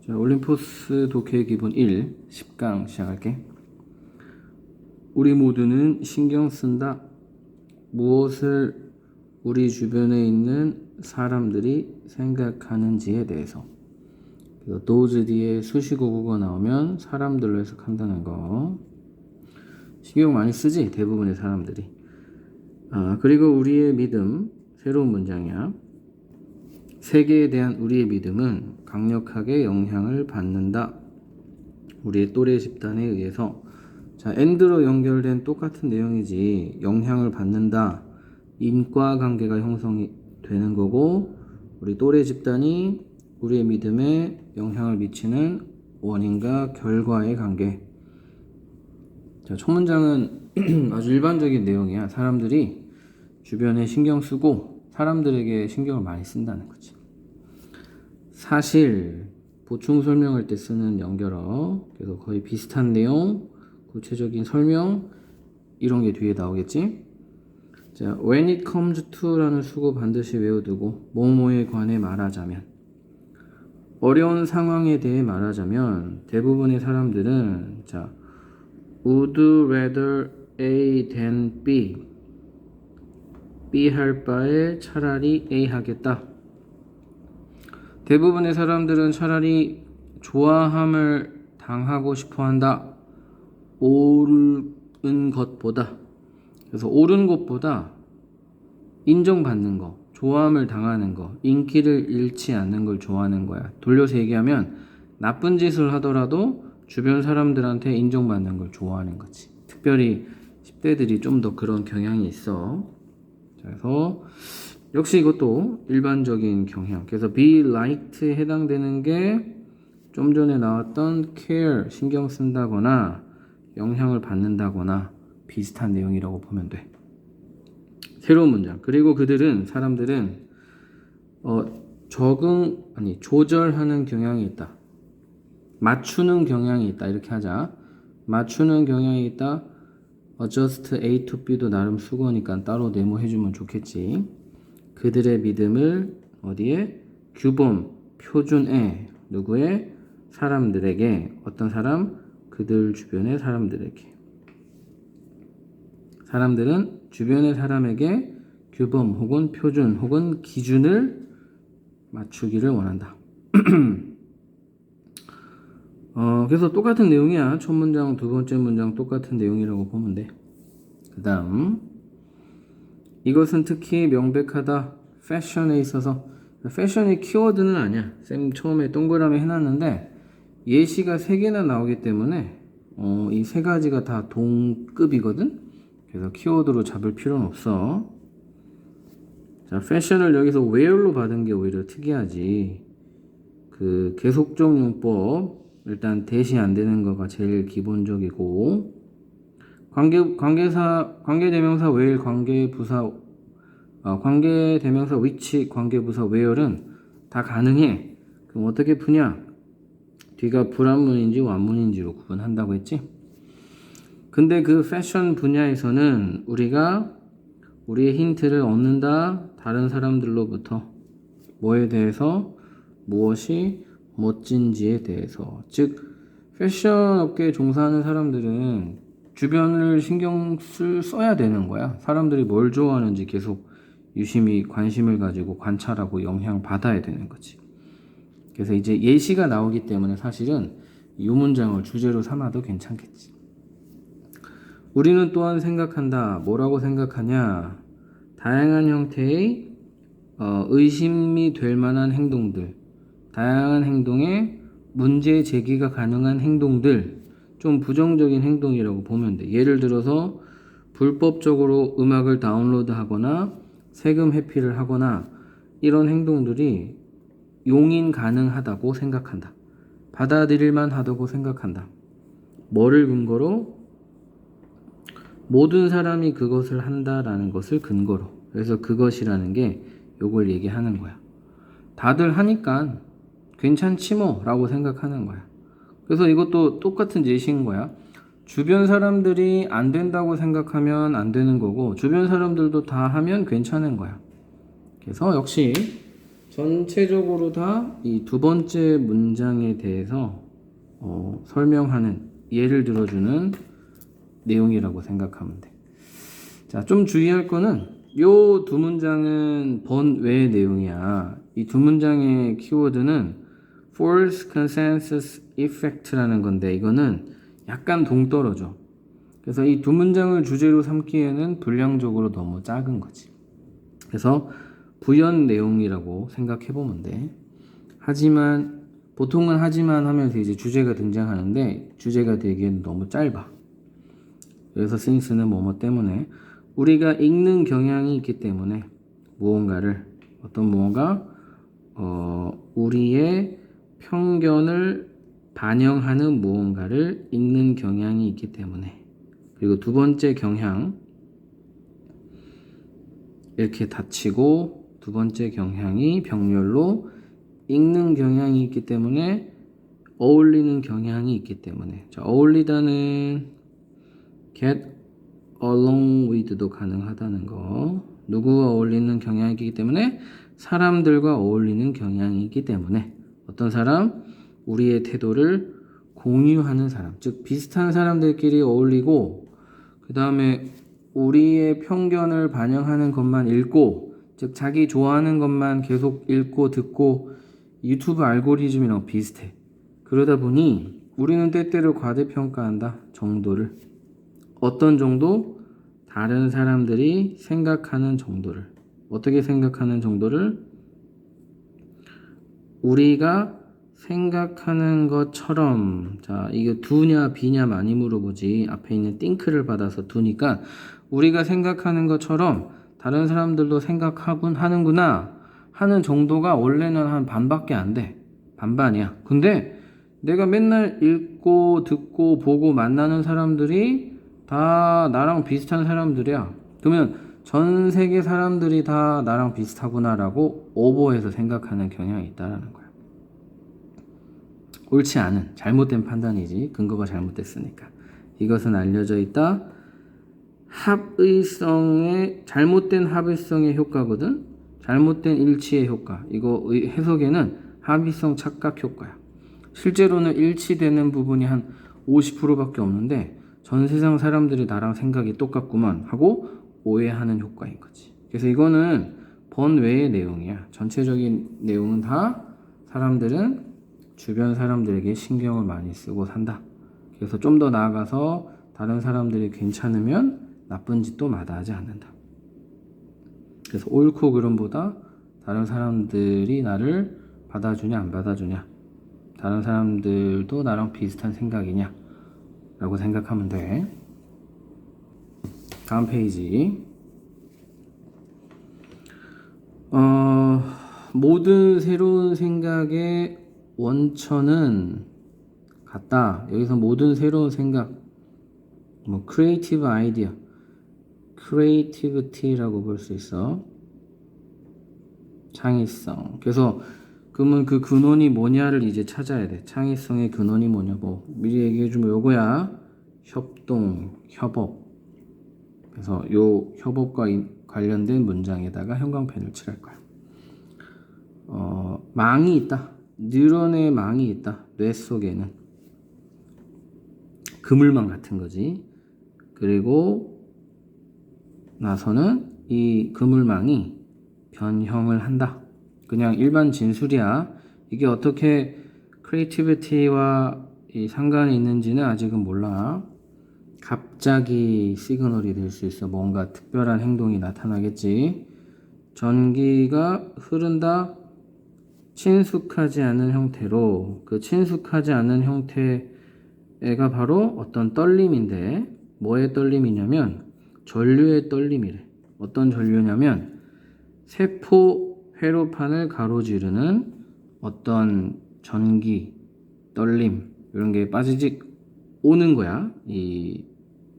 자, 올림포스 독해 기본 1, 10강 시작할게. 우리 모두는 신경 쓴다. 무엇을 우리 주변에 있는 사람들이 생각하는지에 대해서. 그래서 those 뒤에 수식어구가 나오면 사람들로 해석한다는 거. 신경 많이 쓰지, 대부분의 사람들이. 그리고 우리의 믿음, 새로운 문장이야. 세계에 대한 우리의 믿음은 강력하게 영향을 받는다. 우리의 또래 집단에 의해서. 자, and로 연결된 똑같은 내용이지. 영향을 받는다. 인과관계가 형성이 되는 거고, 우리 또래 집단이 우리의 믿음에 영향을 미치는 원인과 결과의 관계. 자, 첫 문장은 아주 일반적인 내용이야. 사람들이 주변에 신경 쓰고 사람들에게 신경을 많이 쓴다는 거지. 사실 보충 설명할 때 쓰는 연결어. 그래서 거의 비슷한 내용, 구체적인 설명 이런 게 뒤에 나오겠지. 자, when it comes to라는 수고 반드시 외워두고 뭐뭐에 관해 말하자면, 어려운 상황에 대해 말하자면 대부분의 사람들은 자, would rather A than B. B 할 바에 차라리 A 하겠다. 대부분의 사람들은 차라리 좋아함을 당하고 싶어 한다. 옳은 것보다. 그래서 옳은 것보다 인정받는 거, 좋아함을 당하는 거, 인기를 잃지 않는 걸 좋아하는 거야. 돌려서 얘기하면 나쁜 짓을 하더라도 주변 사람들한테 인정받는 걸 좋아하는 거지. 특별히 10대들이 좀 더 그런 경향이 있어. 그래서 역시 이것도 일반적인 경향. 그래서 be liked에 해당되는 게 좀 전에 나왔던 care, 신경 쓴다거나 영향을 받는다거나 비슷한 내용이라고 보면 돼. 새로운 문장. 그리고 그들은, 사람들은 조절하는 경향이 있다. 맞추는 경향이 있다. 이렇게 하자. 맞추는 경향이 있다. adjust A to B도 나름 수고니까 따로 네모해주면 좋겠지. 그들의 믿음을 어디에? 규범, 표준에. 누구의? 사람들에게. 어떤 사람? 그들 주변의 사람들에게. 사람들은 주변의 사람에게 규범 혹은 표준 혹은 기준을 맞추기를 원한다. 그래서 똑같은 내용이야. 첫 문장, 두 번째 문장 똑같은 내용이라고 보면 돼. 그 다음, 이것은 특히 명백하다. 패션에 있어서. 패션이 키워드는 아니야. 쌤 처음에 동그라미 해놨는데 예시가 3개나 나오기 때문에 이 3가지가 다 동급이거든. 그래서 키워드로 잡을 필요는 없어. 자, 패션을 여기서 where로 받은 게 오히려 특이하지. 그 계속적 용법, 일단 대시 안 되는 거가 제일 기본적이고, 관계대명사 where, 관계대명사 which, 관계부사 where는 다 가능해. 그럼 어떻게 푸냐? 뒤가 불완문인지 완문인지로 구분한다고 했지? 근데 그 패션 분야에서는 우리가 우리의 힌트를 얻는다. 다른 사람들로부터. 뭐에 대해서? 무엇이 멋진지에 대해서. 즉 패션 업계에 종사하는 사람들은 주변을 신경 써야 되는 거야. 사람들이 뭘 좋아하는지 계속 유심히 관심을 가지고 관찰하고 영향 받아야 되는 거지. 그래서 이제 예시가 나오기 때문에 사실은 이 문장을 주제로 삼아도 괜찮겠지. 우리는 또한 생각한다. 뭐라고 생각하냐? 다양한 형태의 의심이 될 만한 행동들, 다양한 행동에 문제 제기가 가능한 행동들, 좀 부정적인 행동이라고 보면 돼. 예를 들어서 불법적으로 음악을 다운로드하거나 세금 회피를 하거나 이런 행동들이 용인 가능하다고 생각한다. 받아들일만 하다고 생각한다. 뭐를 근거로? 모든 사람이 그것을 한다라는 것을 근거로. 그래서 그것이라는 게 요걸 얘기하는 거야. 다들 하니까 괜찮지 뭐 라고 생각하는 거야. 그래서 이것도 똑같은 예시인 거야. 주변 사람들이 안 된다고 생각하면 안 되는 거고, 주변 사람들도 다 하면 괜찮은 거야. 그래서 역시 전체적으로 다 이 두 번째 문장에 대해서 설명하는 예를 들어주는 내용이라고 생각하면 돼. 자, 좀 주의할 거는 요 두 문장은 번외의 내용이야. 이 두 문장의 키워드는 false consensus effect라는 건데 이거는 약간 동떨어져. 그래서 이 두 문장을 주제로 삼기에는 분량적으로 너무 작은 거지. 그래서 부연 내용이라고 생각해 보면 돼. 하지만 보통은 하지만 하면서 이제 주제가 등장하는데 주제가 되기에는 너무 짧아. 그래서 since는 뭐뭐 때문에 우리가 읽는 경향이 있기 때문에 무언가를 어떤 무언가 우리의 편견을 반영하는 무언가를 읽는 경향이 있기 때문에 그리고 두 번째 경향 이렇게 닫히고 두 번째 경향이 병렬로 읽는 경향이 있기 때문에 어울리는 경향이 있기 때문에 자, 어울리다는 get along with도 가능하다는 거 누구와 어울리는 경향이 있기 때문에 사람들과 어울리는 경향이 있기 때문에 어떤 사람? 우리의 태도를 공유하는 사람 즉 비슷한 사람들끼리 어울리고 그 다음에 우리의 편견을 반영하는 것만 읽고 즉 자기 좋아하는 것만 계속 읽고 듣고 유튜브 알고리즘이랑 비슷해. 그러다 보니 우리는 때때로 과대평가한다. 정도를. 어떤 정도? 다른 사람들이 생각하는 정도를. 어떻게 생각하는 정도를? 우리가 생각하는 것처럼. 자, 이거 두냐 비냐 많이 물어보지. 앞에 있는 띵크를 받아서 두니까 우리가 생각하는 것처럼 다른 사람들도 생각하군 하는구나 하는 정도가 원래는 한 반밖에 안 돼. 반반이야. 근데 내가 맨날 읽고 듣고 보고 만나는 사람들이 다 나랑 비슷한 사람들이야. 그러면 전 세계 사람들이 다 나랑 비슷하구나라고 오버해서 생각하는 경향이 있다라는 거야. 옳지 않은 잘못된 판단이지. 근거가 잘못됐으니까. 이것은 알려져 있다. 합의성의 잘못된 합의성의 효과거든. 잘못된 일치의 효과. 이거 해석에는 합의성 착각 효과야. 실제로는 일치되는 부분이 한 50%밖에 없는데 전 세상 사람들이 나랑 생각이 똑같구만 하고 오해하는 효과인 거지. 그래서 이거는 번외의 내용이야. 전체적인 내용은 다 사람들은 주변 사람들에게 신경을 많이 쓰고 산다. 그래서 좀 더 나아가서 다른 사람들이 괜찮으면 나쁜 짓도 마다하지 않는다. 그래서 옳고 그름보다 다른 사람들이 나를 받아주냐 안 받아주냐 다른 사람들도 나랑 비슷한 생각이냐 라고 생각하면 돼. 다음 페이지. 모든 새로운 생각의 원천은 같다. 여기서 모든 새로운 생각 뭐 크리에이티브 아이디어 creativity라고 볼 수 있어. 창의성. 그래서 그러면 그 근원이 뭐냐를 이제 찾아야 돼. 창의성의 근원이 뭐냐. 뭐 미리 얘기해주면 요거야. 협동, 협업. 그래서 요 협업과 관련된 문장에다가 형광펜을 칠할 거야. 망이 있다. 뉴런의 망이 있다. 뇌 속에는. 그물망 같은 거지. 그리고 나서는 이 그물망이 변형을 한다. 그냥 일반 진술이야. 이게 어떻게 크리에이티비티와 상관이 있는지는 아직은 몰라. 갑자기 시그널이 될 수 있어. 뭔가 특별한 행동이 나타나겠지. 전기가 흐른다. 친숙하지 않은 형태로. 그 친숙하지 않은 형태가 바로 어떤 떨림인데 뭐의 떨림이냐면 전류의 떨림이래. 어떤 전류냐면 세포 회로판을 가로지르는 어떤 전기, 떨림 이런 게 빠지직 오는 거야. 이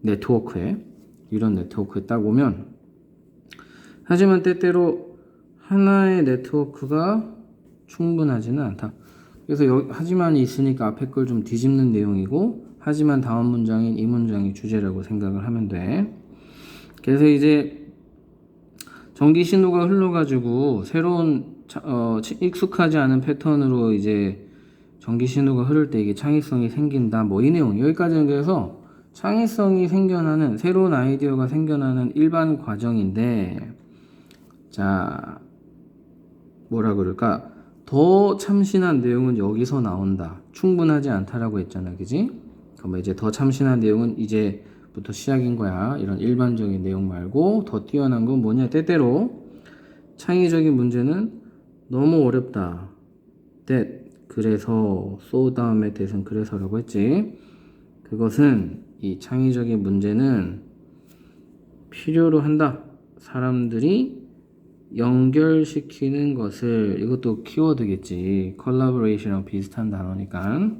네트워크에. 이런 네트워크에 딱 오면 하지만 때때로 하나의 네트워크가 충분하지는 않다. 그래서 하지만이 있으니까 앞에 걸 좀 뒤집는 내용이고 하지만 다음 문장인 이 문장이 주제라고 생각을 하면 돼. 그래서 이제 전기 신호가 흘러가지고 새로운 익숙하지 않은 패턴으로 이제 전기 신호가 흐를 때 이게 창의성이 생긴다. 뭐 이 내용 여기까지는 그래서 창의성이 생겨나는 새로운 아이디어가 생겨나는 일반 과정인데 자 뭐라 그럴까 더 참신한 내용은 여기서 나온다. 충분하지 않다라고 했잖아, 그지? 그럼 이제 더 참신한 내용은 이제부터 시작인 거야. 이런 일반적인 내용 말고 더 뛰어난 건 뭐냐? 때때로 창의적인 문제는 너무 어렵다. that 그래서 so 다음에 that은 그래서라고 했지. 그것은 이 창의적인 문제는 필요로 한다. 사람들이 연결시키는 것을 이것도 키워드겠지. 컬래버레이션이랑 비슷한 단어니까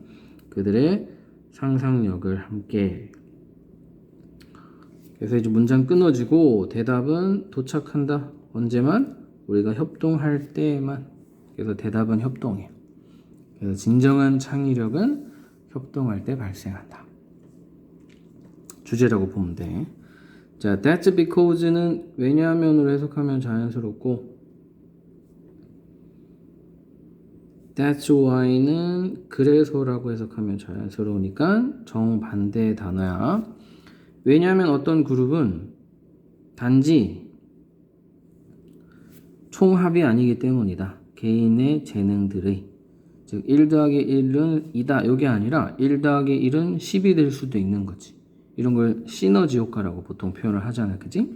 그들의 상상력을 함께. 그래서 이제 문장 끊어지고 대답은 도착한다. 언제만? 우리가 협동할 때만. 그래서 대답은 협동이에요. 그래서 진정한 창의력은 협동할 때 발생한다. 주제라고 보면 돼. 자, that's because는 왜냐하면으로 해석하면 자연스럽고 that's why는 그래서라고 해석하면 자연스러우니까 정반대의 단어야. 왜냐하면 어떤 그룹은 단지 총합이 아니기 때문이다. 개인의 재능들의 즉 1 더하기 1은 2다. 이게 아니라 1 더하기 1은 10이 될 수도 있는 거지. 이런 걸 시너지 효과라고 보통 표현을 하잖아, 그지?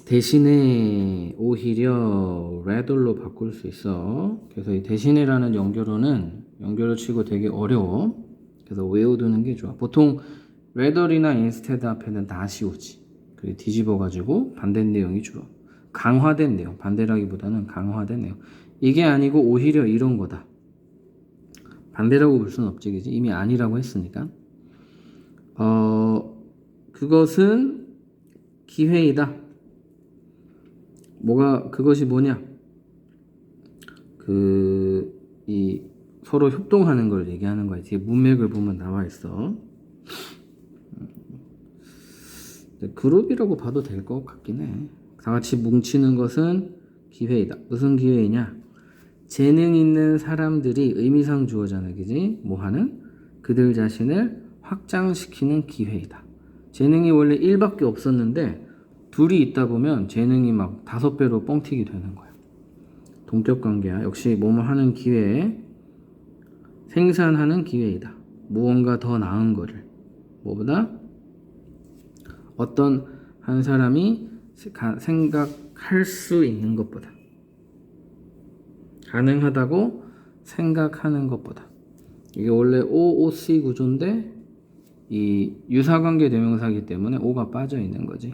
대신에 오히려 rather로 바꿀 수 있어. 그래서 이 대신에라는 연결어는 연결어 치고 되게 어려워. 그래서 외워두는 게 좋아. 보통 rather이나 instead 앞에는 not이 오지. 그래 뒤집어가지고 반대 내용이 주로 강화된 내용, 반대라기보다는 강화된 내용. 이게 아니고 오히려 이런 거다. 반대라고 볼 수는 없지, 그지? 이미 아니라고 했으니까. 그것은 기회이다. 그것이 뭐냐? 이 서로 협동하는 걸 얘기하는 거야. 뒤에 문맥을 보면 나와 있어. 그룹이라고 봐도 될 것 같긴 해. 다 같이 뭉치는 것은 기회이다. 무슨 기회이냐? 재능 있는 사람들이 의미상 주어잖아, 그지? 뭐 하는? 그들 자신을 확장시키는 기회이다. 재능이 원래 1밖에 없었는데 둘이 있다 보면 재능이 막 5배로 뻥튀기 되는 거야. 동격 관계야. 역시 뭐뭐 하는 기회, 생산하는 기회이다. 무언가 더 나은 거를. 뭐보다? 어떤 한 사람이 생각할 수 있는 것보다. 가능하다고 생각하는 것보다. 이게 원래 OOC 구조인데 이 유사관계 대명사이기 때문에 O가 빠져 있는 거지.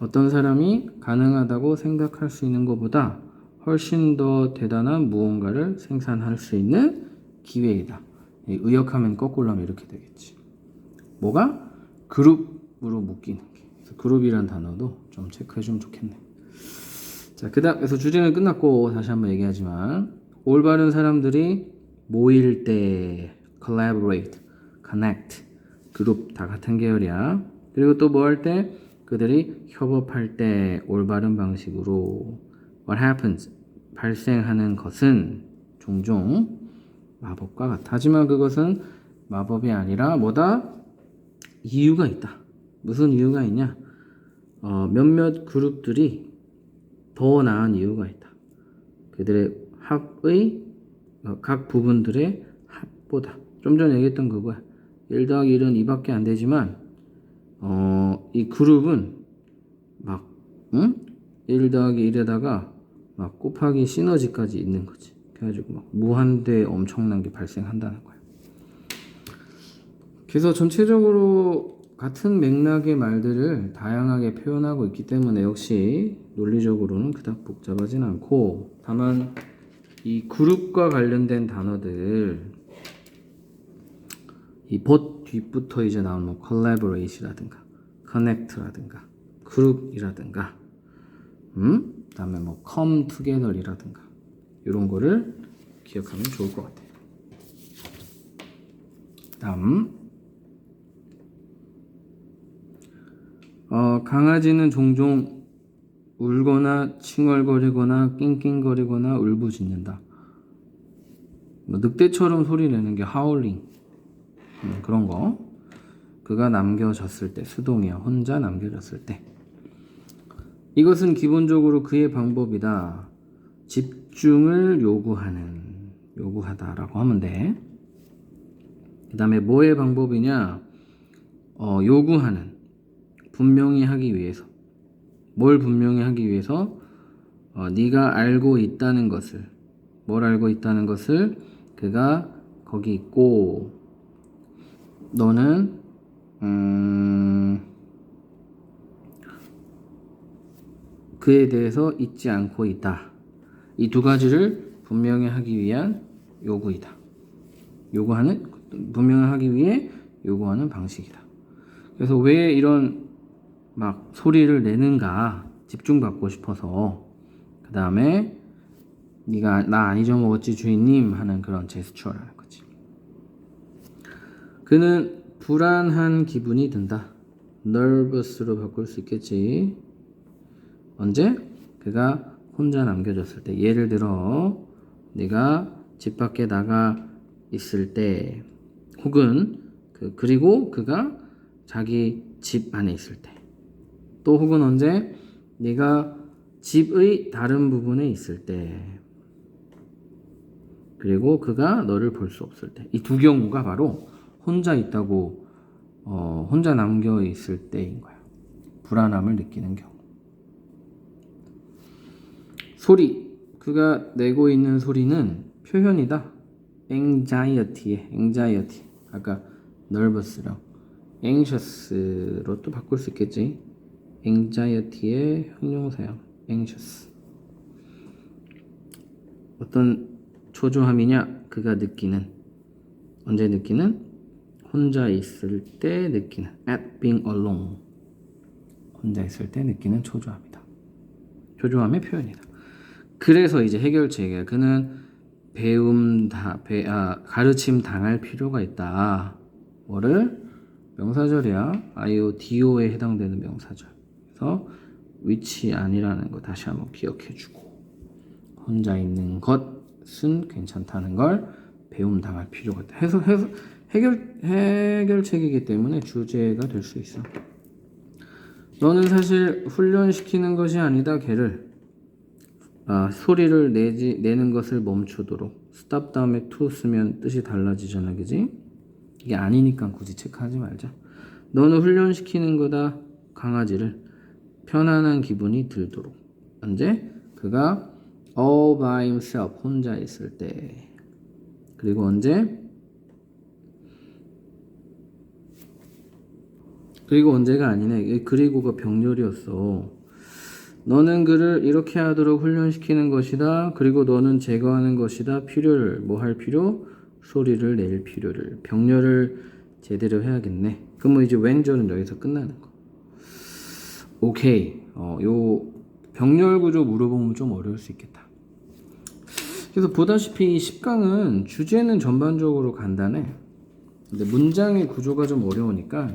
어떤 사람이 가능하다고 생각할 수 있는 것보다 훨씬 더 대단한 무언가를 생산할 수 있는 기회이다. 의역하면 거꾸로 하면 이렇게 되겠지. 뭐가? 그룹으로 묶이는 게. 그래서 그룹이란 단어도 좀 체크해주면 좋겠네. 자, 그 다음에서 주제는 끝났고 다시 한번 얘기하지만 올바른 사람들이 모일 때 collaborate, connect, 그룹 다 같은 계열이야. 그리고 또 뭐 할 때? 그들이 협업할 때 올바른 방식으로 what happens, 발생하는 것은 종종 마법과 같아. 하지만 그것은 마법이 아니라 뭐다? 이유가 있다. 무슨 이유가 있냐? 몇몇 그룹들이 더 나은 이유가 있다. 그들의 합의 각 부분들의 합보다. 좀 전에 얘기했던 그거야. 1 더하기 1은 2밖에 안 되지만 이 그룹은 막 1 더하기 1에다가 막 곱하기 시너지까지 있는 거지. 그래가지고 막 무한대 엄청난 게 발생한다는 거야. 그래서 전체적으로 같은 맥락의 말들을 다양하게 표현하고 있기 때문에 역시 논리적으로는 그닥 복잡하진 않고 다만 이 그룹과 관련된 단어들 이 but 뒷부터 이제 나오는 뭐 collaborate라든가 connect라든가 그룹이라든가 그다음에 뭐 come together이라든가 이런 거를 기억하면 좋을 것 같아요. 다음 강아지는 종종 울거나 칭얼거리거나 낑낑거리거나 울부짖는다. 뭐 늑대처럼 소리 내는 게 하울링. 그런 거. 그가 남겨졌을 때, 수동이야. 혼자 남겨졌을 때. 이것은 기본적으로 그의 방법이다. 집중을 요구하다라고 하면 돼. 그 다음에 뭐의 방법이냐? 요구하는. 분명히 하기 위해서. 뭘 분명히 하기 위해서? 네가 알고 있다는 것을. 뭘 알고 있다는 것을 그가 거기 있고 너는 그에 대해서 잊지 않고 있다. 이 두 가지를 분명히 하기 위한 요구이다. 분명히 하기 위해 요구하는 방식이다. 그래서 왜 이런 막 소리를 내는가? 집중받고 싶어서. 그 다음에 네가 나 안 잊어먹었지 주인님 하는 그런 제스처라는 거지. 그는 불안한 기분이 든다. nervous로 바꿀 수 있겠지. 언제? 그가 혼자 남겨졌을 때. 예를 들어 네가 집 밖에 나가 있을 때, 혹은 그리고 그가 자기 집 안에 있을 때, 또 혹은 언제? 네가 집의 다른 부분에 있을 때, 그리고 그가 너를 볼 수 없을 때. 이 두 경우가 바로 혼자 있다고 혼자 남겨 있을 때인 거야. 불안함을 느끼는 경우. 소리. 그가 내고 있는 소리는 표현이다. anxiety. 아까 nervous랑 anxious로 또 바꿀 수 있겠지. anxiety의 형용사야. anxious. 어떤 초조함이냐? 그가 느끼는. 언제 느끼는? 혼자 있을 때 느끼는. at being alone. 혼자 있을 때 느끼는 초조함이다. 초조함의 표현이다. 그래서 이제 해결책이야. 그는 가르침 당할 필요가 있다. 뭐를? 명사절이야. IODO에 해당되는 명사절. 그래서 which 아니라는 거 다시 한번 기억해주고, 혼자 있는 것은 괜찮다는 걸 배움 당할 필요가 있다. 해결책이기 때문에 주제가 될 수 있어. 너는 사실 훈련시키는 것이 아니다. 걔를 소리를 내는 것을 멈추도록. stop 다음에 to 쓰면 뜻이 달라지잖아, 그지? 이게 아니니까 굳이 체크하지 말자. 너는 훈련시키는 거다. 강아지를 편안한 기분이 들도록. 언제? 그가 all by himself, 혼자 있을 때. 그리고 언제? 그리고 언제가 아니네. 그리고가 병렬이었어. 너는 그를 이렇게 하도록 훈련시키는 것이다. 그리고 너는 제거하는 것이다. 필요를. 뭐 할 필요? 소리를 낼 필요를. 병렬을 제대로 해야겠네. 그럼 뭐 이제 왼절은 여기서 끝나는 거. 오케이. 요 병렬 구조 물어보면 좀 어려울 수 있겠다. 그래서 보다시피 10강은 주제는 전반적으로 간단해. 근데 문장의 구조가 좀 어려우니까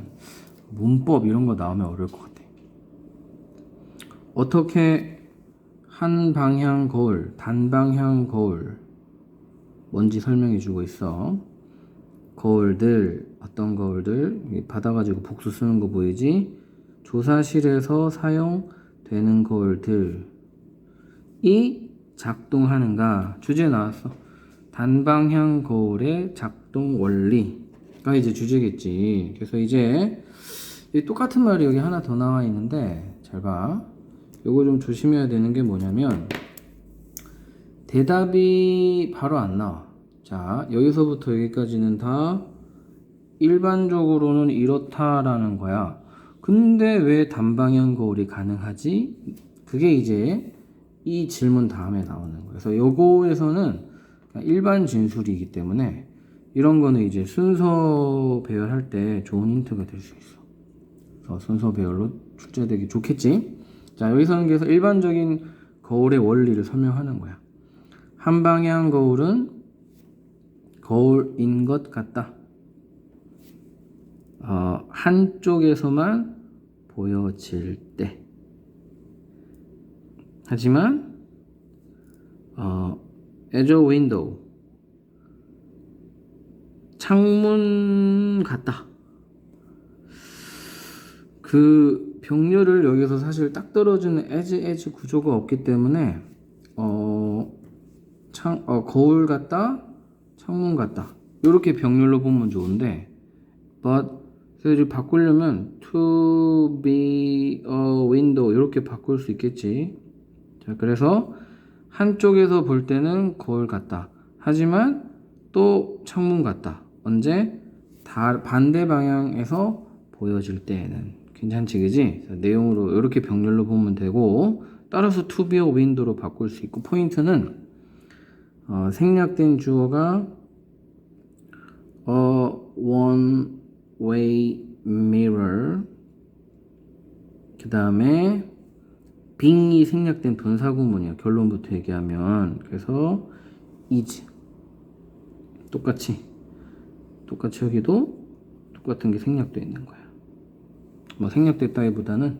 문법 이런 거 나오면 어려울 것 같아. 어떻게 한 방향 거울, 단방향 거울, 뭔지 설명해 주고 있어. 거울들, 어떤 거울들, 받아가지고 복수 쓰는 거 보이지? 조사실에서 사용되는 거울들이 작동하는가? 주제 나왔어. 단방향 거울의 작동 원리가 이제 주제겠지. 그래서 이제 똑같은 말이 여기 하나 더 나와 있는데 잘 봐. 요거 좀 조심해야 되는 게 뭐냐면 대답이 바로 안 나와. 자, 여기서부터 여기까지는 다 일반적으로는 이렇다라는 거야. 근데 왜 단방향 거울이 가능하지? 그게 이제 이 질문 다음에 나오는 거예요. 그래서 요거에서는 일반 진술이기 때문에 이런 거는 이제 순서 배열할 때 좋은 힌트가 될 수 있어. 그래서 순서 배열로 출제되기 좋겠지? 자, 여기서는 그래서 일반적인 거울의 원리를 설명하는 거야. 한 방향 거울은 거울인 것 같다. 한쪽에서만 보여질 때. 하지만 as a window 창문 같다. 그 병렬을 여기서 사실 딱 떨어지는 as 구조가 없기 때문에 거울 같다, 창문 같다 이렇게 병렬로 보면 좋은데 but 그래서 바꾸려면 to be a window 이렇게 바꿀 수 있겠지. 자, 그래서 한쪽에서 볼 때는 거울 같다. 하지만 또 창문 같다. 언제? 반대 방향에서 보여질 때에는. 괜찮지, 그지? 내용으로 이렇게 병렬로 보면 되고, 따라서 to be a window로 바꿀 수 있고, 포인트는 생략된 주어가 one way mirror, 그 다음에 being이 생략된 분사구문이야. 결론부터 얘기하면. 그래서 is 똑같이 여기도 똑같은 게 생략되어 있는 거야. 뭐 생략됐다기보다는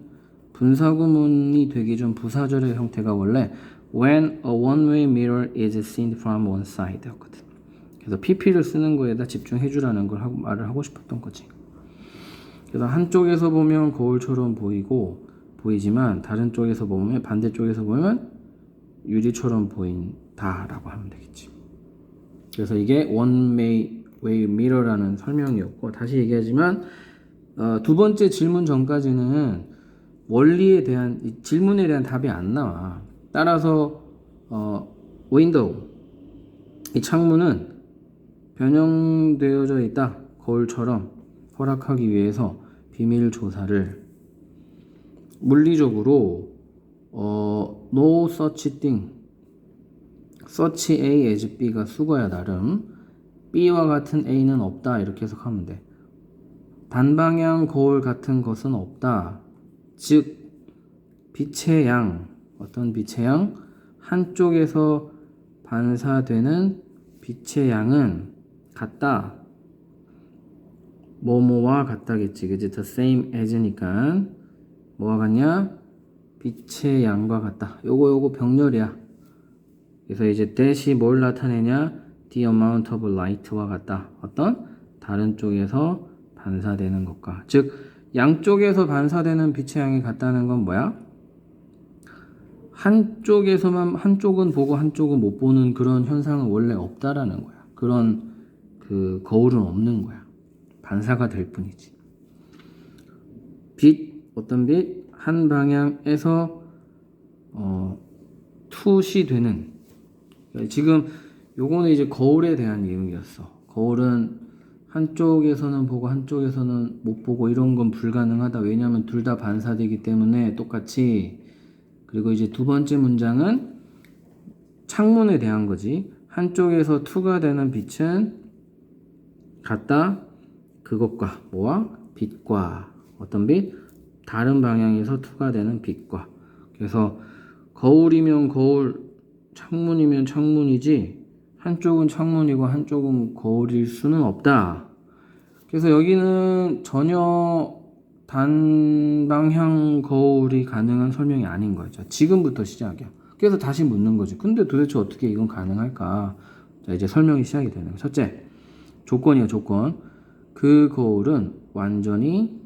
분사구문이 되기 전 부사절의 형태가 원래 when a one-way mirror is seen from one side 였거든. 그래서 pp를 쓰는 거에다 집중해 주라는 걸 말을 하고 싶었던 거지. 그래서 한쪽에서 보면 거울처럼 보이지만 다른 쪽에서 보면 반대쪽에서 보면 유리처럼 보인다라고 하면 되겠지. 그래서 이게 one-way mirror라는 설명이었고, 다시 얘기하지만 두 번째 질문 전까지는 원리에 대한 질문에 대한 답이 안 나와. 따라서 window 이 창문은 변형되어져 있다. 거울처럼 허락하기 위해서 비밀 조사를 물리적으로 no such thing such A as B가 수거야 나름 B와 같은 A는 없다 이렇게 해석하면 돼. 단방향 거울 같은 것은 없다. 즉 빛의 양 어떤 빛의 양 한쪽에서 반사되는 빛의 양은 같다. 뭐뭐와 같다겠지. 그치? the same as니까 뭐와 같냐? 빛의 양과 같다. 요거 병렬이야. 그래서 이제 that이 뭘 나타내냐? the amount of light와 같다. 어떤? 다른 쪽에서 반사되는 것과. 즉 양쪽에서 반사되는 빛의 양이 같다는 건 뭐야? 한쪽은 보고 한쪽은 못 보는 그런 현상은 원래 없다라는 거야. 그런 그 거울은 없는 거야. 반사가 될 뿐이지. 어떤 빛? 한 방향에서 투시되는. 지금 요거는 이제 거울에 대한 내용이었어. 거울은 한쪽에서는 보고 한쪽에서는 못 보고 이런 건 불가능하다. 왜냐하면 둘 다 반사되기 때문에 똑같이. 그리고 이제 두 번째 문장은 창문에 대한 거지. 한쪽에서 투가 되는 빛은 같다. 그것과 뭐와? 빛과. 어떤 빛? 다른 방향에서 투가 되는 빛과. 그래서 거울이면 거울, 창문이면 창문이지 한쪽은 창문이고 한쪽은 거울일 수는 없다. 그래서 여기는 전혀 단방향 거울이 가능한 설명이 아닌 거죠. 지금부터 시작이야. 그래서 다시 묻는 거지. 근데 도대체 어떻게 이건 가능할까? 자, 이제 설명이 시작이 되는 거야. 첫째, 조건이야, 조건. 그 거울은 완전히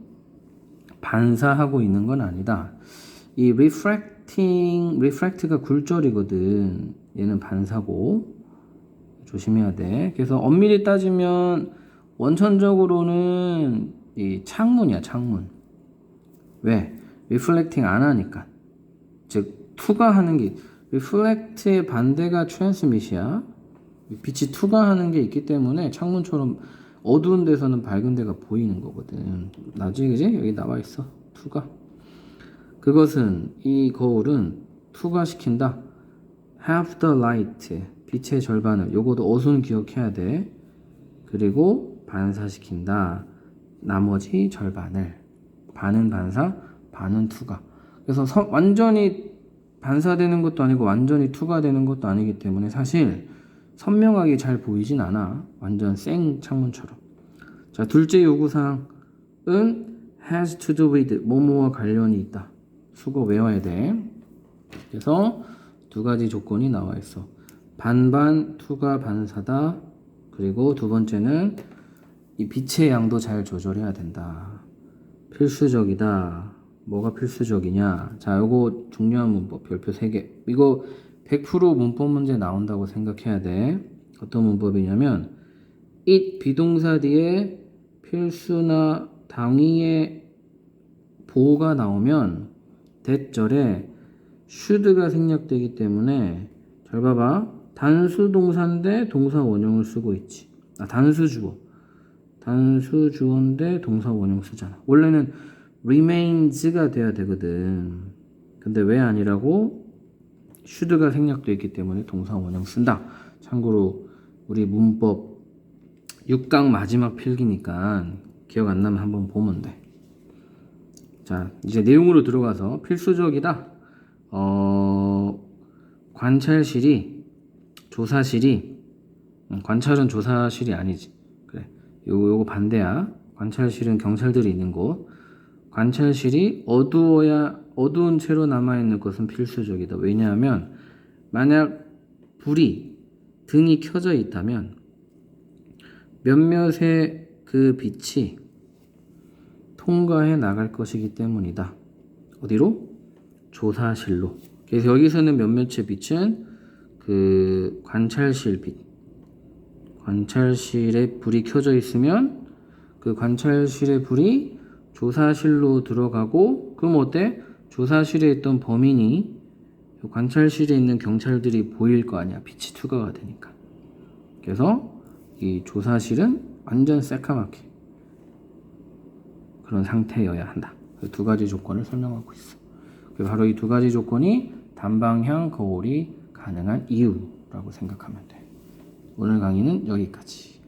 반사하고 있는 건 아니다. 이 refract가 굴절이거든. 얘는 반사고. 조심해야 돼. 그래서 엄밀히 따지면 원천적으로는 이 창문이야, 창문. 왜? reflecting 안 하니까. 즉, 투과하는 게, reflect의 반대가 transmit이야. 빛이 투과하는 게 있기 때문에 창문처럼 어두운 데서는 밝은 데가 보이는 거거든. 나중에, 그지? 여기 나와 있어. 투과. 그것은, 이 거울은 투과시킨다. half the light. 빛의 절반을. 요것도 어순 기억해야 돼. 그리고 반사시킨다. 나머지 절반을. 반은 반사, 반은 투과. 그래서 완전히 반사되는 것도 아니고 완전히 투과되는 것도 아니기 때문에 사실 선명하게 잘 보이진 않아. 완전 생 창문처럼. 자, 둘째 요구사항은 has to do with 뭐뭐와 관련이 있다. 수거 외워야 돼. 그래서 두 가지 조건이 나와 있어. 반반 투가 반사다. 그리고 두 번째는 이 빛의 양도 잘 조절해야 된다. 필수적이다. 뭐가 필수적이냐? 자, 요거 중요한 문법 별표 3개. 이거 100% 문법 문제 나온다고 생각해야 돼. 어떤 문법이냐면 it 비동사 뒤에 필수나 당위의 보호가 나오면 대절에 should가 생략되기 때문에 잘 봐봐. 단수 동사인데 동사 원형을 쓰고 있지. 단수 주어. 단수 주어인데 동사 원형 쓰잖아. 원래는 remains가 돼야 되거든. 근데 왜 아니라고? should가 생략되어 있기 때문에 동사 원형 쓴다. 참고로 우리 문법 6강 마지막 필기니까 기억 안 나면 한번 보면 돼. 자, 이제 내용으로 들어가서 필수적이다. 관찰실이 조사실이 관찰은 조사실이 아니지. 그래. 요거 반대야. 관찰실은 경찰들이 있는 곳. 관찰실이 어두운 채로 남아있는 것은 필수적이다. 왜냐하면 만약 불이 등이 켜져 있다면 몇몇의 그 빛이 통과해 나갈 것이기 때문이다. 어디로? 조사실로. 그래서 여기서는 몇몇의 빛은 그 관찰실 빛. 관찰실에 불이 켜져 있으면 그 관찰실의 불이 조사실로 들어가고, 그럼 어때? 조사실에 있던 범인이 관찰실에 있는 경찰들이 보일 거 아니야. 빛이 투과가 되니까. 그래서 이 조사실은 완전 새까맣게 그런 상태여야 한다. 두 가지 조건을 설명하고 있어. 바로 이 두 가지 조건이 단방향 거울이 가능한 이유라고 생각하면 돼. 오늘 강의는 여기까지.